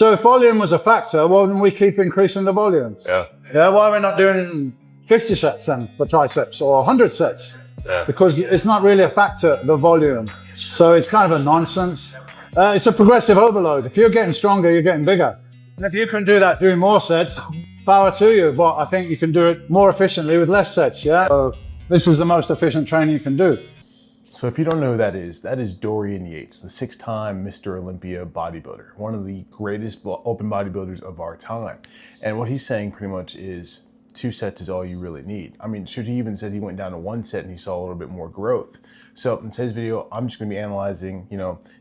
So if volume was a factor, well, then we keep increasing the volumes. Yeah. Yeah, why are we not doing 50 sets then for triceps or 100 sets? Yeah. Because it's not really a factor, the volume. So it's kind of a nonsense. It's a progressive overload. If you're getting stronger, you're getting bigger. And if you can do that doing more sets, power to you. But I think you can do it more efficiently with less sets, yeah? So this is the most efficient training you can do. So if you don't know who that is Dorian Yates, the 6-time Mr. Olympia bodybuilder, one of the greatest open bodybuilders of our time. And what he's saying pretty much is 2 sets is all you really need. I mean, he even said he went down to 1 set and he saw a little bit more growth. So in today's video, I'm just gonna be analyzing,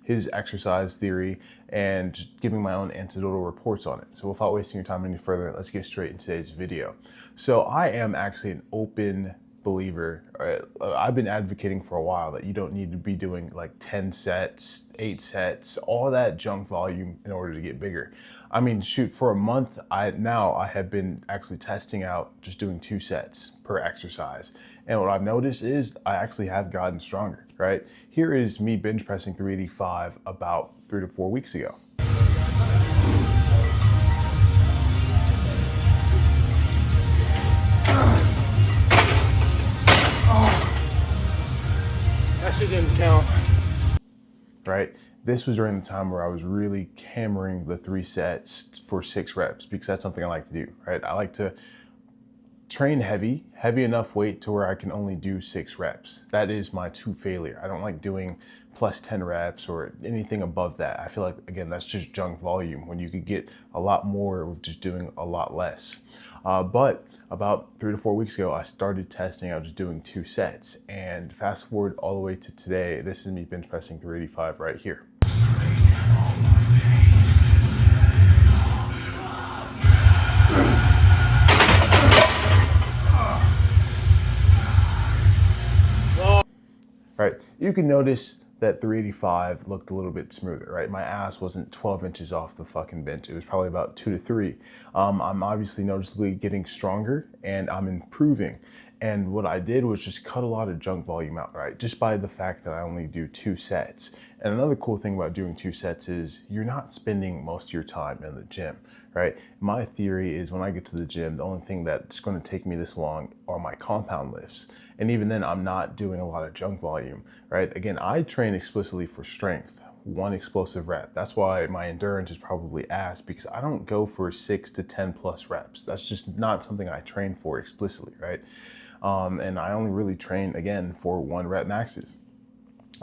his exercise theory and giving my own anecdotal reports on it. So without wasting your time any further, let's get straight into today's video. So I am actually an open believer. I've been advocating for a while that you don't need to be doing like 10 sets, 8 sets, all that junk volume in order to get bigger. I mean, shoot, for a month, I have been actually testing out just doing 2 sets per exercise. And what I've noticed is I actually have gotten stronger, right? Here is me bench pressing 385 about 3 to 4 weeks ago. That shit didn't count. Right? This was during the time where I was really hammering the 3 sets for 6 reps because that's something I like to do, right? I like to train heavy enough weight to where I can only do 6 reps. That is my true failure. I don't like doing plus 10 reps or anything above that. I feel like, again, that's just junk volume when you could get a lot more with just doing a lot less. But about 3 to 4 weeks ago, I started testing out just doing 2 sets. And fast forward all the way to today, this is me bench pressing 385 right here. Right, you can notice that 385 looked a little bit smoother, right? My ass wasn't 12 inches off the fucking bench. It was probably about 2 to 3. I'm obviously noticeably getting stronger and I'm improving. And what I did was just cut a lot of junk volume out, right? Just by the fact that I only do 2 sets. And another cool thing about doing 2 sets is you're not spending most of your time in the gym, right? My theory is when I get to the gym, the only thing that's going to take me this long are my compound lifts. And even then, I'm not doing a lot of junk volume, right? Again, I train explicitly for strength, 1 explosive rep. That's why my endurance is probably ass, because I don't go for 6 to 10 plus reps. That's just not something I train for explicitly, right? And I only really train, again, for 1 rep maxes.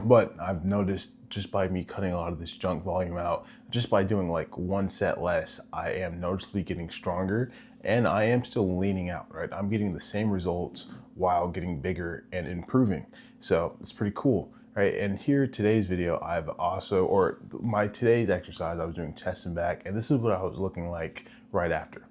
But I've noticed just by me cutting a lot of this junk volume out, just by doing like 1 set less, I am noticeably getting stronger and I am still leaning out, right? I'm getting the same results while getting bigger and improving. So it's pretty cool, right? And here, today's video, today's exercise, I was doing chest and back, and this is what I was looking like right after.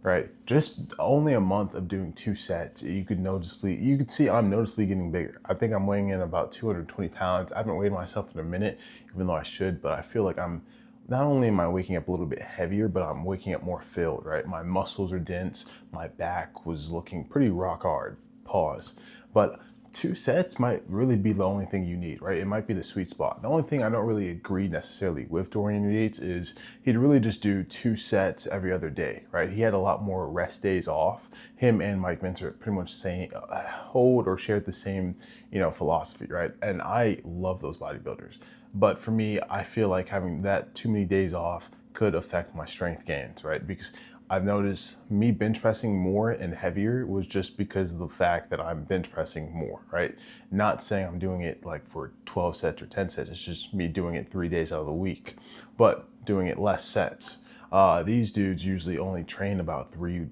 Right, just only a month of doing 2 sets, you could see I'm noticeably getting bigger. I think I'm weighing in about 220 pounds. I haven't weighed myself in a minute, even though I should, but I feel like not only am I waking up a little bit heavier, but I'm waking up more filled, right? My muscles are dense, my back was looking pretty rock hard, pause. But 2 sets might really be the only thing you need, right? It might be the sweet spot. The only thing I don't really agree necessarily with Dorian Yates is he'd really just do 2 sets every other day, right? He had a lot more rest days off. Him and Mike Minter pretty much hold or shared the same, philosophy, right? And I love those bodybuilders. But for me, I feel like having that too many days off could affect my strength gains, right? Because I've noticed me bench pressing more and heavier was just because of the fact that I'm bench pressing more, right? Not saying I'm doing it like for 12 sets or 10 sets. It's just me doing it 3 days out of the week, but doing it less sets. These dudes usually only train about 3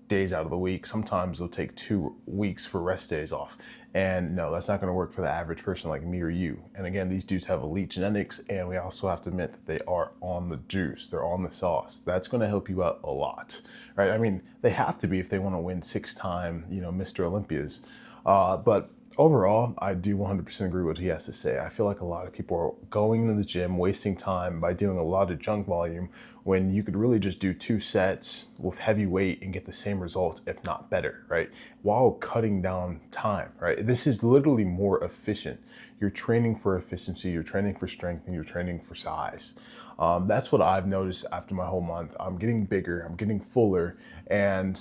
days out of the week. Sometimes they'll take 2 weeks for rest days off. And no, that's not going to work for the average person like me or you. And again, these dudes have elite genetics, and we also have to admit that they are on the juice. They're on the sauce. That's going to help you out a lot, right? I mean, they have to be if they want to win 6-time, Mr. Olympias. But overall, I do 100% agree with what he has to say. I feel like a lot of people are going into the gym, wasting time by doing a lot of junk volume when you could really just do 2 sets with heavy weight and get the same results, if not better, right? While cutting down time, right? This is literally more efficient. You're training for efficiency, you're training for strength, and you're training for size. That's what I've noticed after my whole month. I'm getting bigger, I'm getting fuller, and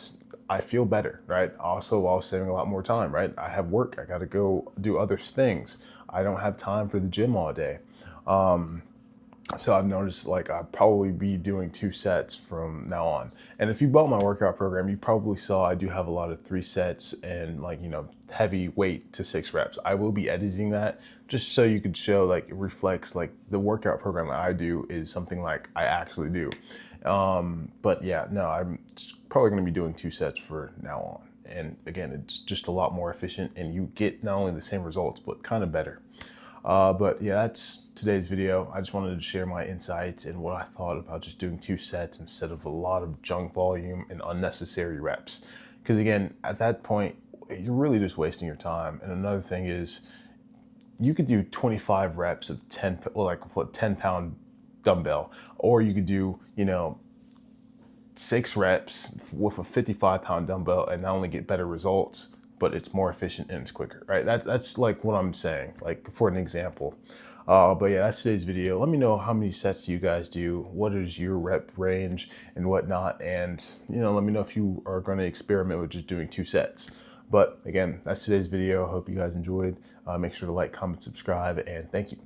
I feel better, right? Also, while saving a lot more time, right? I have work, I gotta go do other things. I don't have time for the gym all day. So I've noticed like I'll probably be doing 2 sets from now on. And if you bought my workout program, you probably saw I do have a lot of 3 sets and heavy weight to 6 reps. I will be editing that just so you could show like it reflects like the workout program that I do is something like I actually do. But yeah, no, I'm probably going to be doing 2 sets for now on. And again, it's just a lot more efficient and you get not only the same results, but kind of better. But yeah, that's today's video. I just wanted to share my insights and what I thought about just doing 2 sets instead of a lot of junk volume and unnecessary reps. Because again, at that point, you're really just wasting your time. And another thing is, you could do 25 reps of 10-pound dumbbell, or you could do 6 reps with a 55-pound dumbbell and not only get better results, but it's more efficient and it's quicker, right? That's like what I'm saying, like for an example. But yeah, that's today's video. Let me know how many sets you guys do, what is your rep range and whatnot, and let me know if you are going to experiment with just doing 2 sets. But again, that's today's video. I hope you guys enjoyed. Make sure to like, comment, subscribe, and thank you.